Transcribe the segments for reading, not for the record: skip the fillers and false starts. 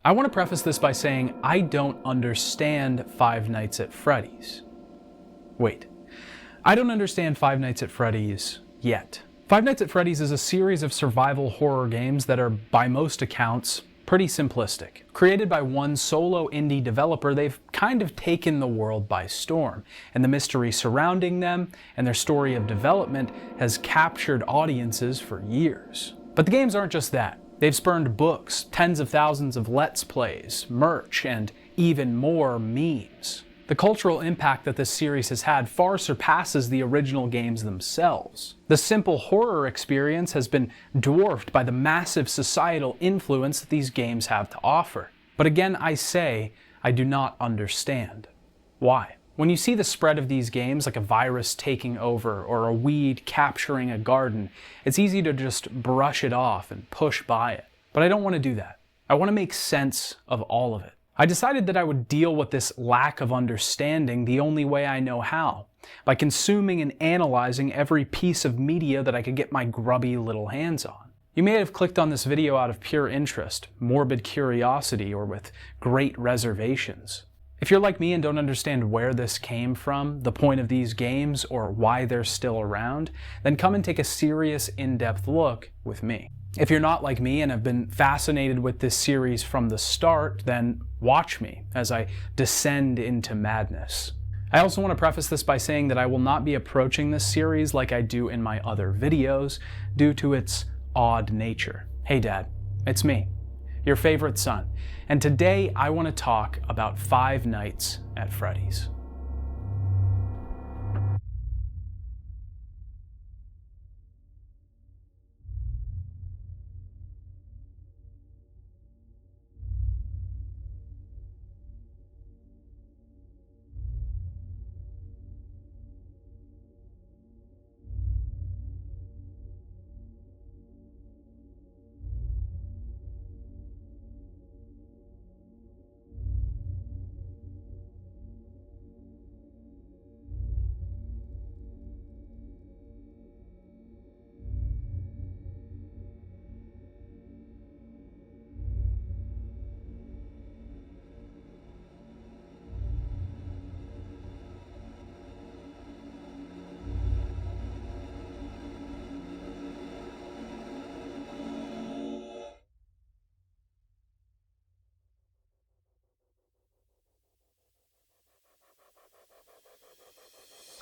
I want to preface this by saying I don't understand Five Nights at Freddy's. Wait, I don't understand Five Nights at Freddy's yet. Five Nights at Freddy's is a series of survival horror games that are, by most accounts, pretty simplistic. Created by one solo indie developer, they've kind of taken the world by storm, and the mystery surrounding them and their story of development has captured audiences for years. But the games aren't just that. They've spurned books, tens of thousands of Let's Plays, merch, and even more memes. The cultural impact that this series has had far surpasses the original games themselves. The simple horror experience has been dwarfed by the massive societal influence that these games have to offer. But again, I say, I do not understand. Why? When you see the spread of these games like a virus taking over or a weed capturing a garden, it's easy to just brush it off and push by it. But I don't want to do that. I want to make sense of all of it. I decided that I would deal with this lack of understanding the only way I know how, by consuming and analyzing every piece of media that I could get my grubby little hands on. You may have clicked on this video out of pure interest, morbid curiosity, or with great reservations. If you're like me and don't understand where this came from, the point of these games, or why they're still around, then come and take a serious, in-depth look with me. If you're not like me and have been fascinated with this series from the start, then watch me as I descend into madness. I also want to preface this by saying that I will not be approaching this series like I do in my other videos due to its odd nature. Hey Dad, it's me, your favorite son, and today I want to talk about Five Nights at Freddy's.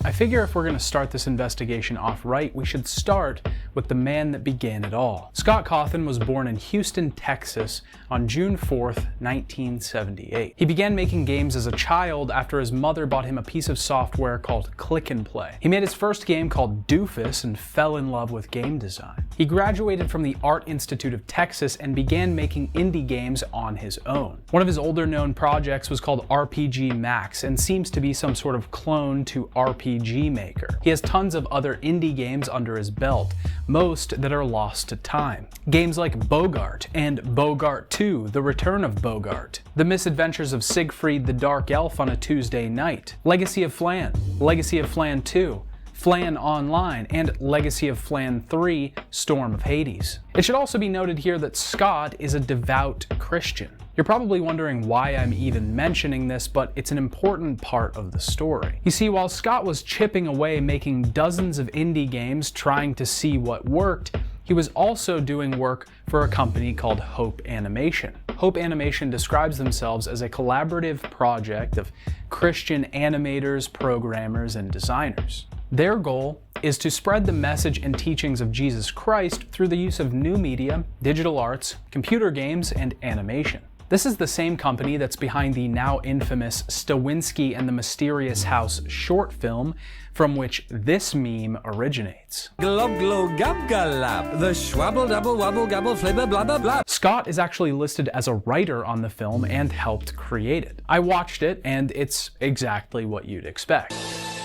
I figure if we're going to start this investigation off right, we should start with the man that began it all. Scott Cawthon was born in Houston, Texas on June 4th, 1978. He began making games as a child after his mother bought him a piece of software called Click and Play. He made his first game called Doofus and fell in love with game design. He graduated from the Art Institute of Texas and began making indie games on his own. One of his older known projects was called RPG Max and seems to be some sort of clone to RPG Maker. He has tons of other indie games under his belt, most that are lost to time. Games like Bogart and Bogart 2, The Return of Bogart, The Misadventures of Siegfried the Dark Elf on a Tuesday Night, Legacy of Flan, Legacy of Flan 2, Flan Online, and Legacy of Flan 3, Storm of Hades. It should also be noted here that Scott is a devout Christian. You're probably wondering why I'm even mentioning this, but it's an important part of the story. You see, while Scott was chipping away making dozens of indie games trying to see what worked, he was also doing work for a company called Hope Animation. Hope Animation describes themselves as a collaborative project of Christian animators, programmers, and designers. Their goal is to spread the message and teachings of Jesus Christ through the use of new media, digital arts, computer games, and animation. This is the same company that's behind the now infamous Stawinski and the Mysterious House short film, from which this meme originates. Glob glob gab galab, the schwabble double wobble gabble flibber blah blah blah. Scott is actually listed as a writer on the film and helped create it. I watched it and it's exactly what you'd expect.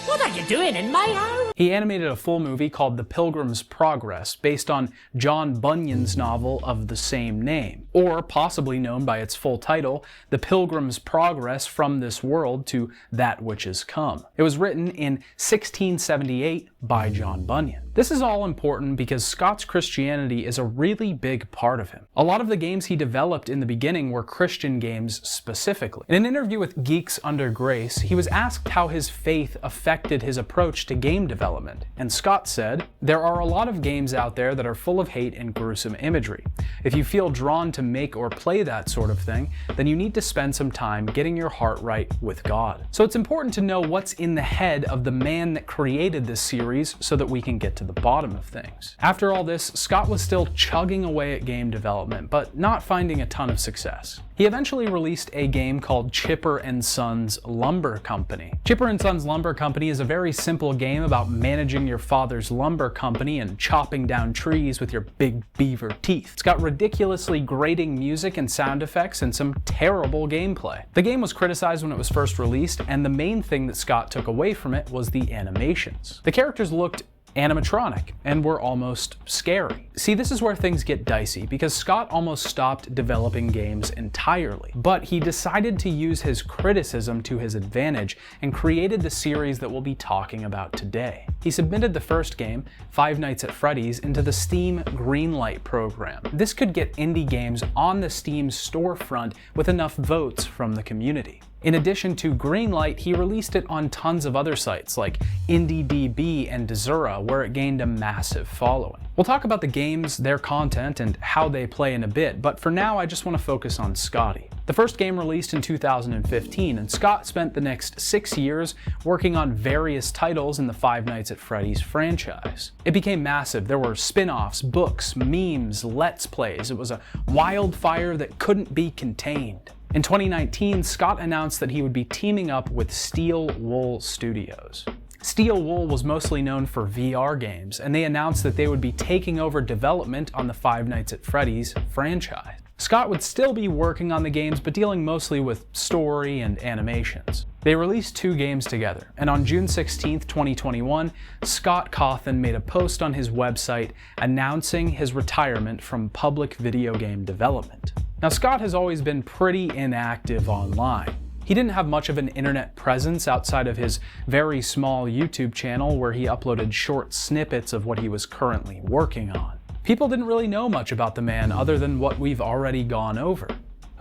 What are you doing in my house? He animated a full movie called The Pilgrim's Progress, based on John Bunyan's novel of the same name, or possibly known by its full title, The Pilgrim's Progress from This World to That Which Is Come. It was written in 1678 by John Bunyan. This is all important because Scott's Christianity is a really big part of him. A lot of the games he developed in the beginning were Christian games specifically. In an interview with Geeks Under Grace, he was asked how his faith affected his approach to game development, and Scott said, "There are a lot of games out there that are full of hate and gruesome imagery. If you feel drawn to make or play that sort of thing, then you need to spend some time getting your heart right with God." So it's important to know what's in the head of the man that created this series so that we can get to the bottom of things. After all this, Scott was still chugging away at game development, but not finding a ton of success. He eventually released a game called Chipper & Sons Lumber Company. Chipper & Sons Lumber Company is a very simple game about managing your father's lumber company and chopping down trees with your big beaver teeth. It's got ridiculously grating music and sound effects and some terrible gameplay. The game was criticized when it was first released, and the main thing that Scott took away from it was the animations. The characters looked animatronic and were almost scary. See, this is where things get dicey because Scott almost stopped developing games entirely, but he decided to use his criticism to his advantage and created the series that we'll be talking about today. He submitted the first game, Five Nights at Freddy's, into the Steam Greenlight program. This could get indie games on the Steam storefront with enough votes from the community. In addition to Greenlight, he released it on tons of other sites like IndieDB and Desura, where it gained a massive following. We'll talk about the games, their content, and how they play in a bit, but for now I just want to focus on Scotty. The first game released in 2015, and Scott spent the next 6 years working on various titles in the Five Nights at Freddy's franchise. It became massive. There were spin-offs, books, memes, let's plays. It was a wildfire that couldn't be contained. In 2019, Scott announced that he would be teaming up with Steel Wool Studios. Steel Wool was mostly known for VR games, and they announced that they would be taking over development on the Five Nights at Freddy's franchise. Scott would still be working on the games, but dealing mostly with story and animations. They released 2 games together, and on June 16, 2021, Scott Cawthon made a post on his website announcing his retirement from public video game development. Now, Scott has always been pretty inactive online. He didn't have much of an internet presence outside of his very small YouTube channel where he uploaded short snippets of what he was currently working on. People didn't really know much about the man other than what we've already gone over.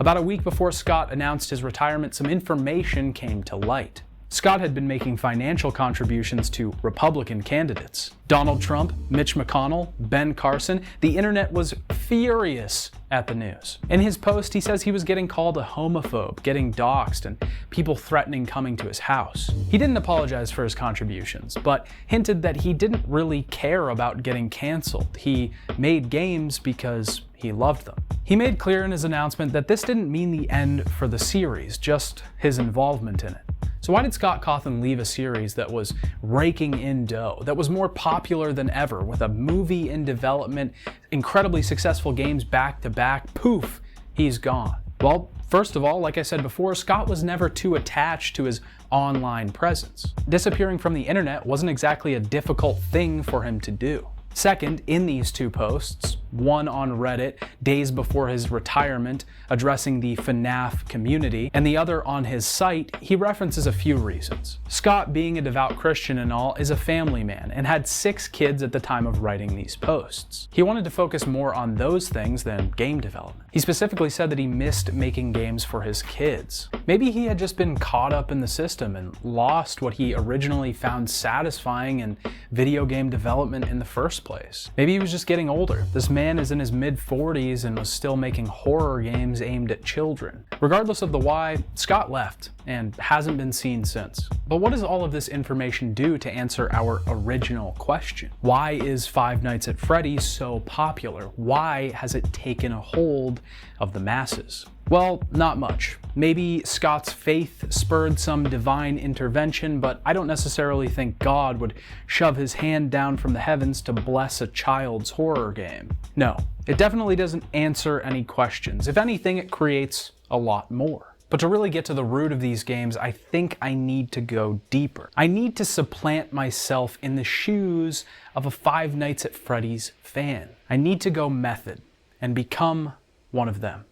About a week before Scott announced his retirement, some information came to light. Scott had been making financial contributions to Republican candidates. Donald Trump, Mitch McConnell, Ben Carson. The internet was furious at the news. In his post, he says he was getting called a homophobe, getting doxxed, and people threatening coming to his house. He didn't apologize for his contributions, but hinted that he didn't really care about getting canceled. He made games because he loved them. He made clear in his announcement that this didn't mean the end for the series, just his involvement in it. So why did Scott Cawthon leave a series that was raking in dough, that was more popular than ever, with a movie in development, incredibly successful games back to back? Poof, he's gone. Well, first of all, like I said before, Scott was never too attached to his online presence. Disappearing from the internet wasn't exactly a difficult thing for him to do. Second, in these 2 posts, one on Reddit days before his retirement addressing the FNAF community, and the other on his site, he references a few reasons. Scott, being a devout Christian and all, is a family man and had 6 kids at the time of writing these posts. He wanted to focus more on those things than game development. He specifically said that he missed making games for his kids. Maybe he had just been caught up in the system and lost what he originally found satisfying in video game development in the first place. Maybe he was just getting older. This man is in his mid-40s and was still making horror games aimed at children. Regardless of the why, Scott left and hasn't been seen since. But what does all of this information do to answer our original question? Why is Five Nights at Freddy's so popular? Why has it taken a hold of the masses? Well, not much. Maybe Scott's faith spurred some divine intervention, but I don't necessarily think God would shove his hand down from the heavens to bless a child's horror game. No, it definitely doesn't answer any questions. If anything, it creates a lot more. But to really get to the root of these games, I think I need to go deeper. I need to supplant myself in the shoes of a Five Nights at Freddy's fan. I need to go method and become one of them.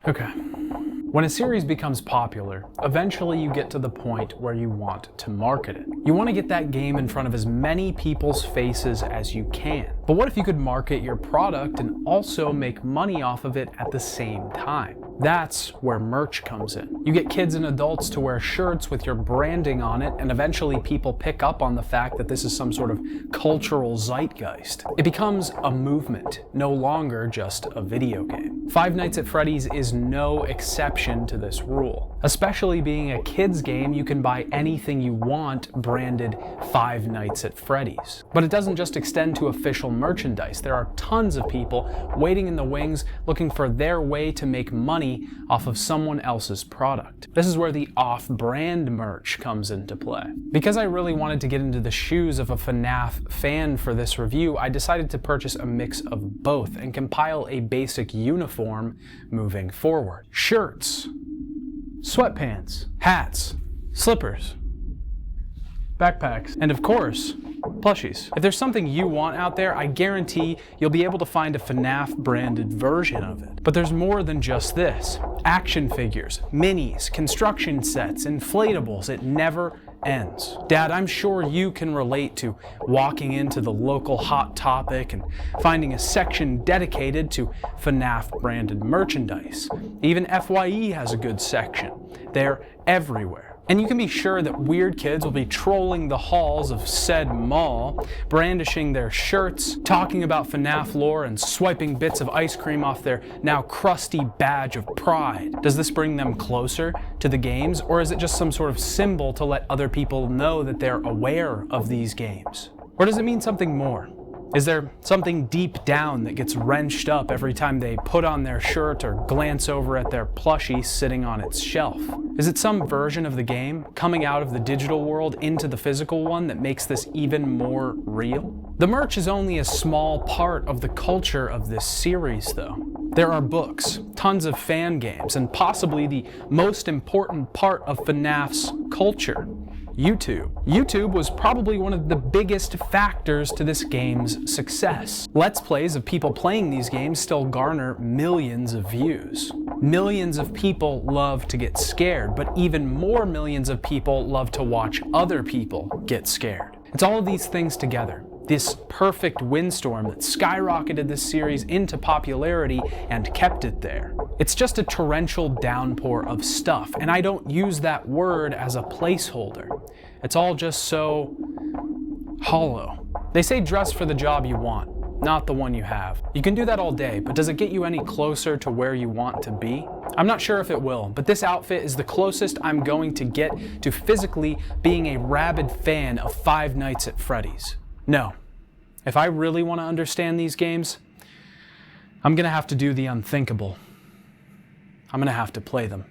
Okay. When a series becomes popular, eventually you get to the point where you want to market it. You want to get that game in front of as many people's faces as you can. But what if you could market your product and also make money off of it at the same time? That's where merch comes in. You get kids and adults to wear shirts with your branding on it, and eventually people pick up on the fact that this is some sort of cultural zeitgeist. It becomes a movement, no longer just a video game. Five Nights at Freddy's is no exception to this rule. Especially being a kids game, you can buy anything you want branded Five Nights at Freddy's. But it doesn't just extend to official merchandise. There are tons of people waiting in the wings looking for their way to make money off of someone else's product. This is where the off-brand merch comes into play. Because I really wanted to get into the shoes of a FNAF fan for this review, I decided to purchase a mix of both and compile a basic uniform moving forward. Shirts, sweatpants, hats, slippers, backpacks, and of course, plushies. If there's something you want out there, I guarantee you'll be able to find a FNAF branded version of it. But there's more than just this. Action figures, minis, construction sets, inflatables, it never ends. Dad, I'm sure you can relate to walking into the local Hot Topic and finding a section dedicated to FNAF branded merchandise. Even FYE has a good section. They're everywhere. And you can be sure that weird kids will be trolling the halls of said mall, brandishing their shirts, talking about FNAF lore, and swiping bits of ice cream off their now crusty badge of pride. Does this bring them closer to the games, or is it just some sort of symbol to let other people know that they're aware of these games? Or does it mean something more? Is there something deep down that gets wrenched up every time they put on their shirt or glance over at their plushie sitting on its shelf? Is it some version of the game coming out of the digital world into the physical one that makes this even more real? The merch is only a small part of the culture of this series, though. There are books, tons of fan games, and possibly the most important part of FNAF's culture: YouTube. YouTube was probably one of the biggest factors to this game's success. Let's plays of people playing these games still garner millions of views. Millions of people love to get scared, but even more millions of people love to watch other people get scared. It's all of these things together. This perfect windstorm that skyrocketed this series into popularity and kept it there. It's just a torrential downpour of stuff, and I don't use that word as a placeholder. It's all just so hollow. They say dress for the job you want, not the one you have. You can do that all day, but does it get you any closer to where you want to be? I'm not sure if it will, but this outfit is the closest I'm going to get to physically being a rabid fan of Five Nights at Freddy's. No, if I really want to understand these games, I'm going to have to do the unthinkable. I'm going to have to play them.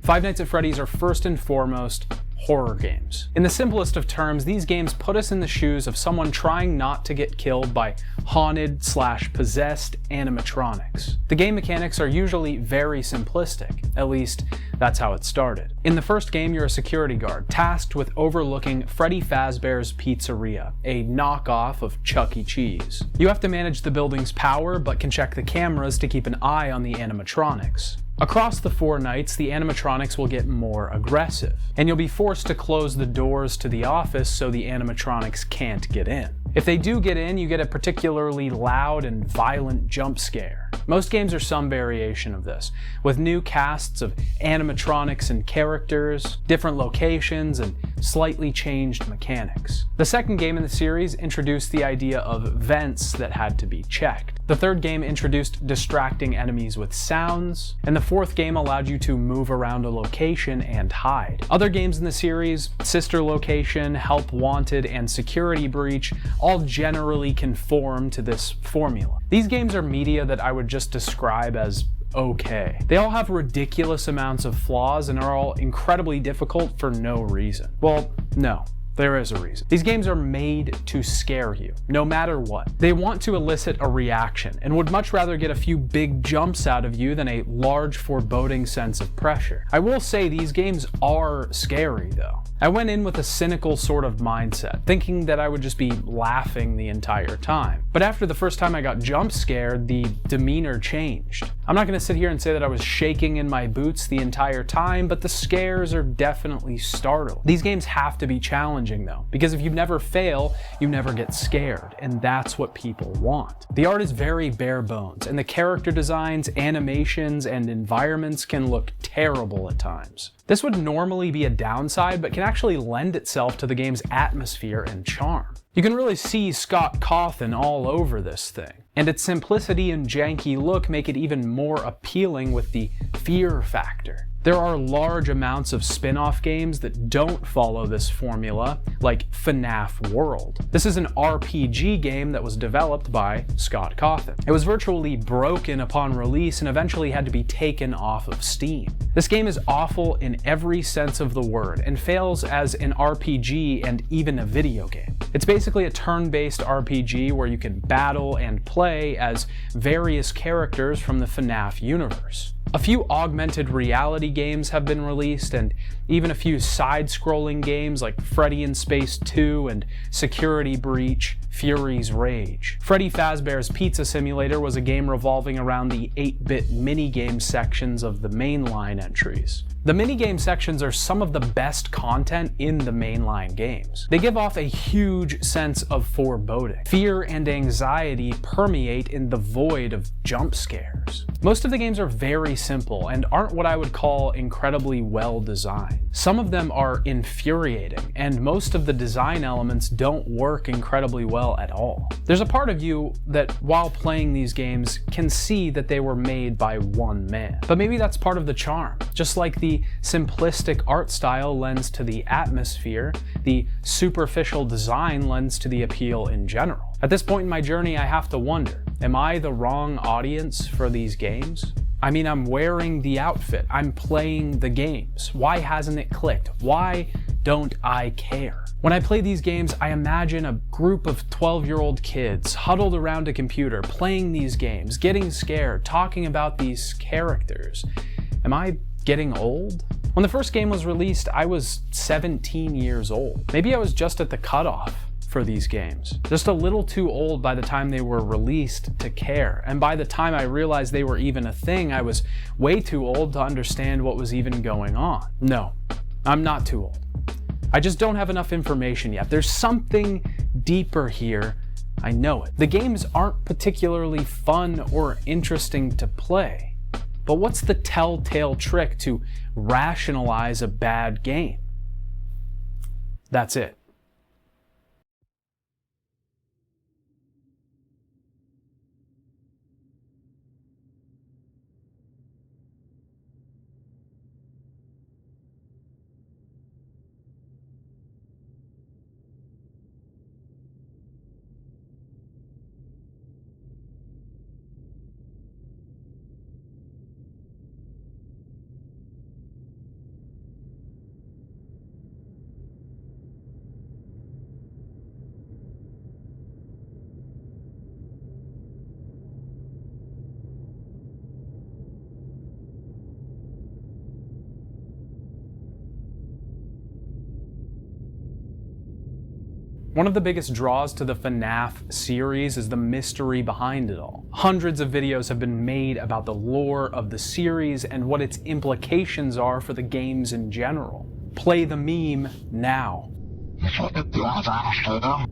Five Nights at Freddy's are first and foremost horror games. In the simplest of terms, these games put us in the shoes of someone trying not to get killed by haunted/possessed animatronics. The game mechanics are usually very simplistic, at least that's how it started. In the first game, you're a security guard tasked with overlooking Freddy Fazbear's Pizzeria, a knockoff of Chuck E. Cheese. You have to manage the building's power, but can check the cameras to keep an eye on the animatronics. Across the 4 nights, the animatronics will get more aggressive, and you'll be forced to close the doors to the office so the animatronics can't get in. If they do get in, you get a particularly loud and violent jump scare. Most games are some variation of this, with new casts of animatronics and characters, different locations, and slightly changed mechanics. The second game in the series introduced the idea of vents that had to be checked. The third game introduced distracting enemies with sounds, and the fourth game allowed you to move around a location and hide. Other games in the series, Sister Location, Help Wanted, and Security Breach, all generally conform to this formula. These games are media that I would just describe as okay. They all have ridiculous amounts of flaws and are all incredibly difficult for no reason. Well, no. There is a reason. These games are made to scare you, no matter what. They want to elicit a reaction, and would much rather get a few big jumps out of you than a large foreboding sense of pressure. I will say these games are scary though. I went in with a cynical sort of mindset, thinking that I would just be laughing the entire time. But after the first time I got jump scared, the demeanor changed. I'm not going to sit here and say that I was shaking in my boots the entire time, but the scares are definitely startling. These games have to be challenging though, because if you never fail, you never get scared, and that's what people want. The art is very bare bones, and the character designs, animations, and environments can look terrible at times. This would normally be a downside, but can actually lend itself to the game's atmosphere and charm. You can really see Scott Cawthon all over this thing, and its simplicity and janky look make it even more appealing with the fear factor. There are large amounts of spin-off games that don't follow this formula, like FNAF World. This is an RPG game that was developed by Scott Cawthon. It was virtually broken upon release and eventually had to be taken off of Steam. This game is awful in every sense of the word and fails as an RPG and even a video game. It's basically a turn-based RPG where you can battle and play as various characters from the FNAF universe. A few augmented reality games have been released, and even a few side-scrolling games like Freddy in Space 2 and Security Breach, Fury's Rage. Freddy Fazbear's Pizza Simulator was a game revolving around the 8-bit minigame sections of the mainline entries. The minigame sections are some of the best content in the mainline games. They give off a huge sense of foreboding. Fear and anxiety permeate in the void of jump scares. Most of the games are very simple and aren't what I would call incredibly well designed. Some of them are infuriating, and most of the design elements don't work incredibly well at all. There's a part of you that, while playing these games, can see that they were made by one man. But maybe that's part of the charm. Just like the simplistic art style lends to the atmosphere, the superficial design lends to the appeal in general. At this point in my journey, I have to wonder, am I the wrong audience for these games? I mean, I'm wearing the outfit, I'm playing the games. Why hasn't it clicked? Why don't I care? When I play these games, I imagine a group of 12-year-old kids huddled around a computer, playing these games, getting scared, talking about these characters. Am I getting old? When the first game was released, I was 17 years old. Maybe I was just at the cutoff for these games. Just a little too old by the time they were released to care. And by the time I realized they were even a thing, I was way too old to understand what was even going on. No, I'm not too old. I just don't have enough information yet. There's something deeper here. I know it. The games aren't particularly fun or interesting to play. But what's the telltale trick to rationalize a bad game? That's it. One of the biggest draws to the FNAF series is the mystery behind it all. Hundreds of videos have been made about the lore of the series and what its implications are for the games in general. Play the meme now.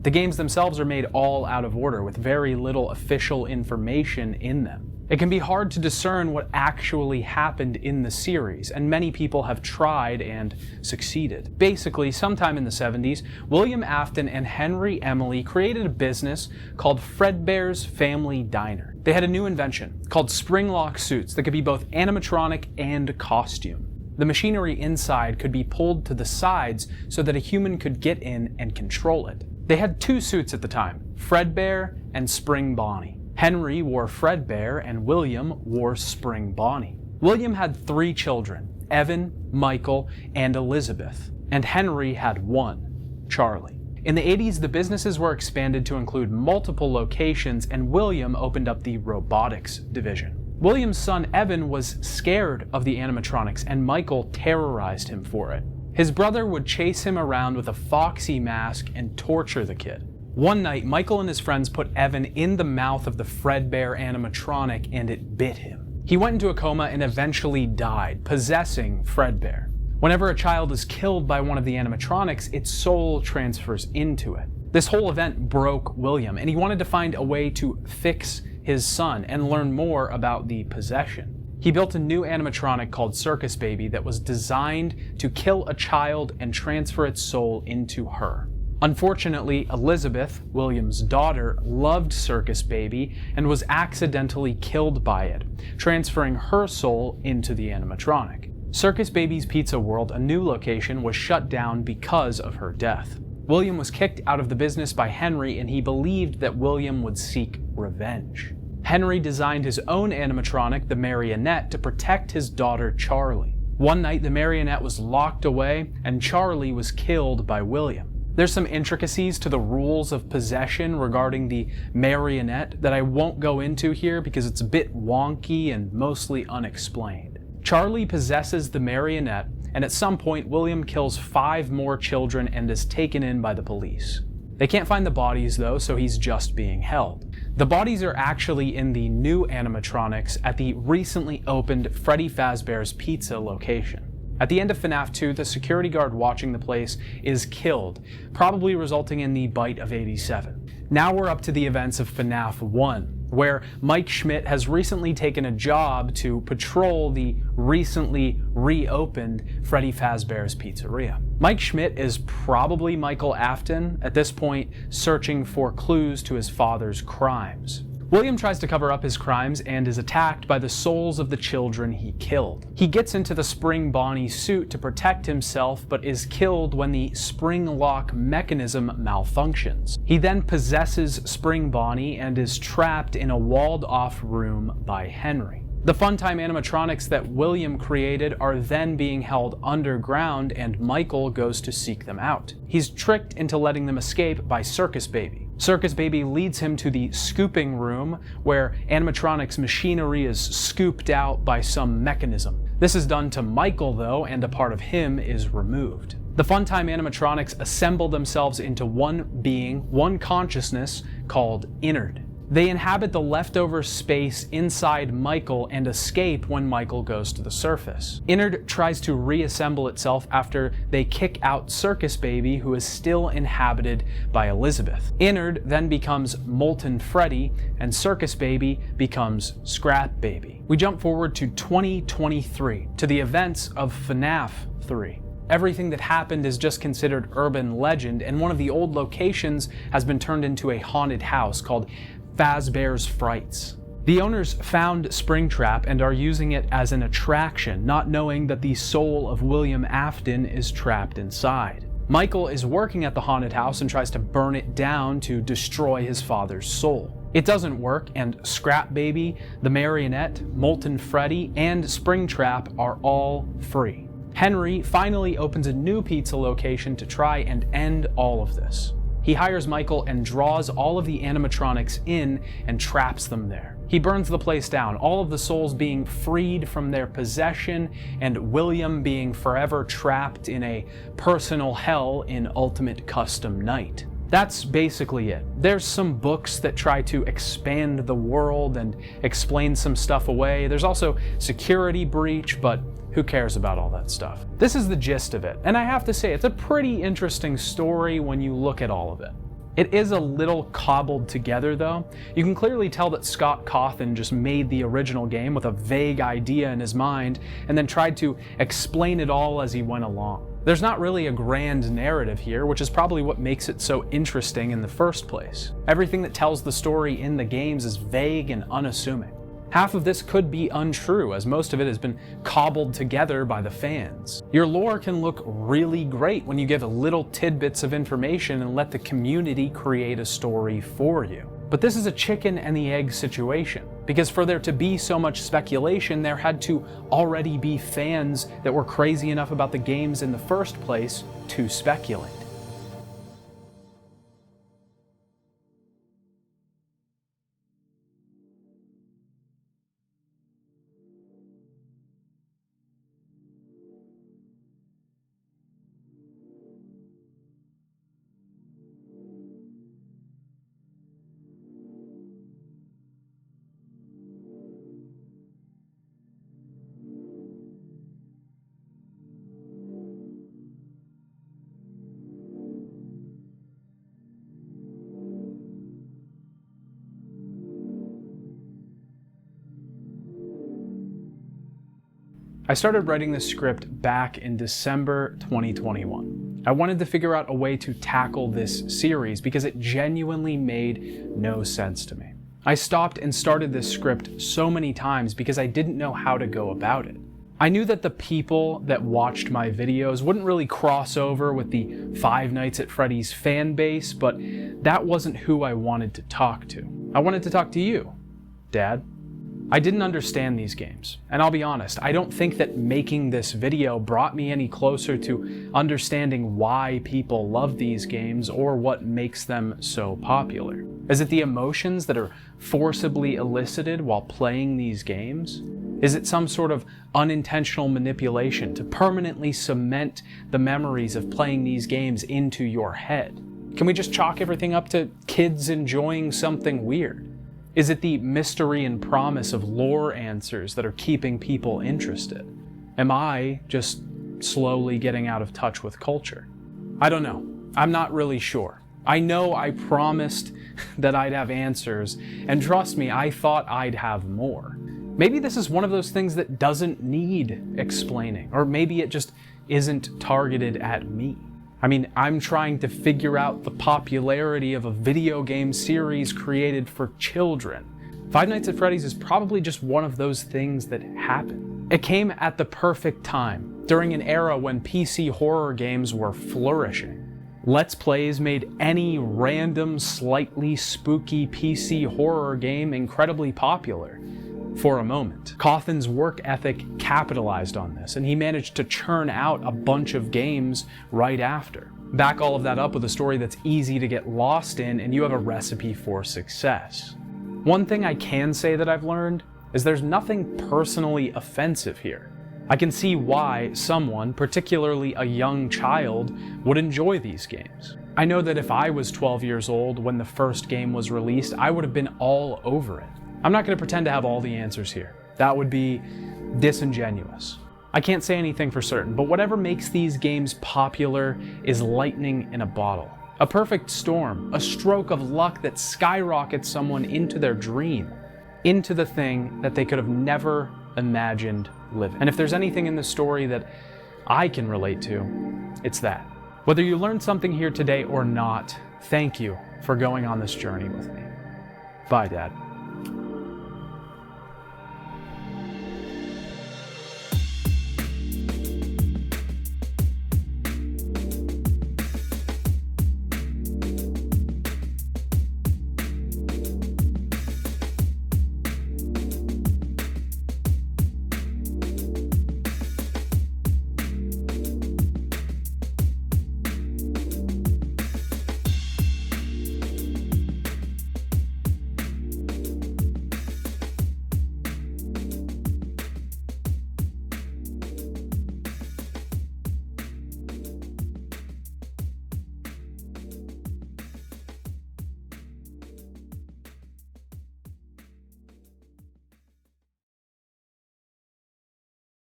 The games themselves are made all out of order with very little official information in them. It can be hard to discern what actually happened in the series, and many people have tried and succeeded. Basically, sometime in the 70s, William Afton and Henry Emily created a business called Fredbear's Family Diner. They had a new invention called spring-lock suits that could be both animatronic and costume. The machinery inside could be pulled to the sides so that a human could get in and control it. They had two suits at the time, Fredbear and Spring Bonnie. Henry wore Fredbear and William wore Spring Bonnie. William had 3 children, Evan, Michael, and Elizabeth, and Henry had 1, Charlie. In the 80s, the businesses were expanded to include multiple locations, and William opened up the robotics division. William's son Evan was scared of the animatronics, and Michael terrorized him for it. His brother would chase him around with a foxy mask and torture the kid. One night, Michael and his friends put Evan in the mouth of the Fredbear animatronic, and it bit him. He went into a coma and eventually died, possessing Fredbear. Whenever a child is killed by one of the animatronics, its soul transfers into it. This whole event broke William, and he wanted to find a way to fix his son and learn more about the possession. He built a new animatronic called Circus Baby that was designed to kill a child and transfer its soul into her. Unfortunately, Elizabeth, William's daughter, loved Circus Baby and was accidentally killed by it, transferring her soul into the animatronic. Circus Baby's Pizza World, a new location, was shut down because of her death. William was kicked out of the business by Henry, and he believed that William would seek revenge. Henry designed his own animatronic, the Marionette, to protect his daughter Charlie. One night, the Marionette was locked away, and Charlie was killed by William. There's some intricacies to the rules of possession regarding the Marionette that I won't go into here because it's a bit wonky and mostly unexplained. Charlie possesses the Marionette, and at some point William kills 5 more children and is taken in by the police. They can't find the bodies though, so he's just being held. The bodies are actually in the new animatronics at the recently opened Freddy Fazbear's Pizza location. At the end of FNAF 2, the security guard watching the place is killed, probably resulting in the Bite of 87. Now we're up to the events of FNAF 1. Where Mike Schmidt has recently taken a job to patrol the recently reopened Freddy Fazbear's Pizzeria. Mike Schmidt is probably Michael Afton, at this point searching for clues to his father's crimes. William tries to cover up his crimes and is attacked by the souls of the children he killed. He gets into the Spring Bonnie suit to protect himself, but is killed when the spring lock mechanism malfunctions. He then possesses Spring Bonnie and is trapped in a walled-off room by Henry. The Funtime animatronics that William created are then being held underground, and Michael goes to seek them out. He's tricked into letting them escape by Circus Baby. Circus Baby leads him to the scooping room, where animatronics machinery is scooped out by some mechanism. This is done to Michael though, and a part of him is removed. The Funtime animatronics assemble themselves into one being, one consciousness, called Innard. They inhabit the leftover space inside Michael and escape when Michael goes to the surface. Innard tries to reassemble itself after they kick out Circus Baby, who is still inhabited by Elizabeth. Innard then becomes Molten Freddy, and Circus Baby becomes Scrap Baby. We jump forward to 2023, to the events of FNAF 3. Everything that happened is just considered urban legend, and one of the old locations has been turned into a haunted house called Fazbear's Frights. The owners found Springtrap and are using it as an attraction, not knowing that the soul of William Afton is trapped inside. Michael is working at the haunted house and tries to burn it down to destroy his father's soul. It doesn't work, and Scrap Baby, the Marionette, Molten Freddy, and Springtrap are all free. Henry finally opens a new pizza location to try and end all of this. He hires Michael and draws all of the animatronics in and traps them there. He burns the place down, all of the souls being freed from their possession, and William being forever trapped in a personal hell in Ultimate Custom Night. That's basically it. There's some books that try to expand the world and explain some stuff away. There's also Security Breach, but who cares about all that stuff? This is the gist of it, and I have to say, it's a pretty interesting story when you look at all of it. It is a little cobbled together though. You can clearly tell that Scott Cawthon just made the original game with a vague idea in his mind and then tried to explain it all as he went along. There's not really a grand narrative here, which is probably what makes it so interesting in the first place. Everything that tells the story in the games is vague and unassuming. Half of this could be untrue, as most of it has been cobbled together by the fans. Your lore can look really great when you give little tidbits of information and let the community create a story for you. But this is a chicken and the egg situation, because for there to be so much speculation, there had to already be fans that were crazy enough about the games in the first place to speculate. I started writing this script back in December 2021. I wanted to figure out a way to tackle this series because it genuinely made no sense to me. I stopped and started this script so many times because I didn't know how to go about it. I knew that the people that watched my videos wouldn't really cross over with the Five Nights at Freddy's fan base, but that wasn't who I wanted to talk to. I wanted to talk to you, Dad. I didn't understand these games, and I'll be honest, I don't think that making this video brought me any closer to understanding why people love these games or what makes them so popular. Is it the emotions that are forcibly elicited while playing these games? Is it some sort of unintentional manipulation to permanently cement the memories of playing these games into your head? Can we just chalk everything up to kids enjoying something weird? Is it the mystery and promise of lore answers that are keeping people interested? Am I just slowly getting out of touch with culture? I don't know. I'm not really sure. I know I promised that I'd have answers, and trust me, I thought I'd have more. Maybe this is one of those things that doesn't need explaining, or maybe it just isn't targeted at me. I mean, I'm trying to figure out the popularity of a video game series created for children. Five Nights at Freddy's is probably just one of those things that happen. It came at the perfect time, during an era when PC horror games were flourishing. Let's Plays made any random, slightly spooky PC horror game incredibly popular. For a moment. Cawthon's work ethic capitalized on this, and he managed to churn out a bunch of games right after. Back all of that up with a story that's easy to get lost in, and you have a recipe for success. One thing I can say that I've learned is there's nothing personally offensive here. I can see why someone, particularly a young child, would enjoy these games. I know that if I was 12 years old when the first game was released, I would have been all over it. I'm not going to pretend to have all the answers here. That would be disingenuous. I can't say anything for certain, but whatever makes these games popular is lightning in a bottle. A perfect storm, a stroke of luck that skyrockets someone into their dream, into the thing that they could have never imagined living. And if there's anything in the story that I can relate to, it's that. Whether you learned something here today or not, thank you for going on this journey with me. Bye, Dad.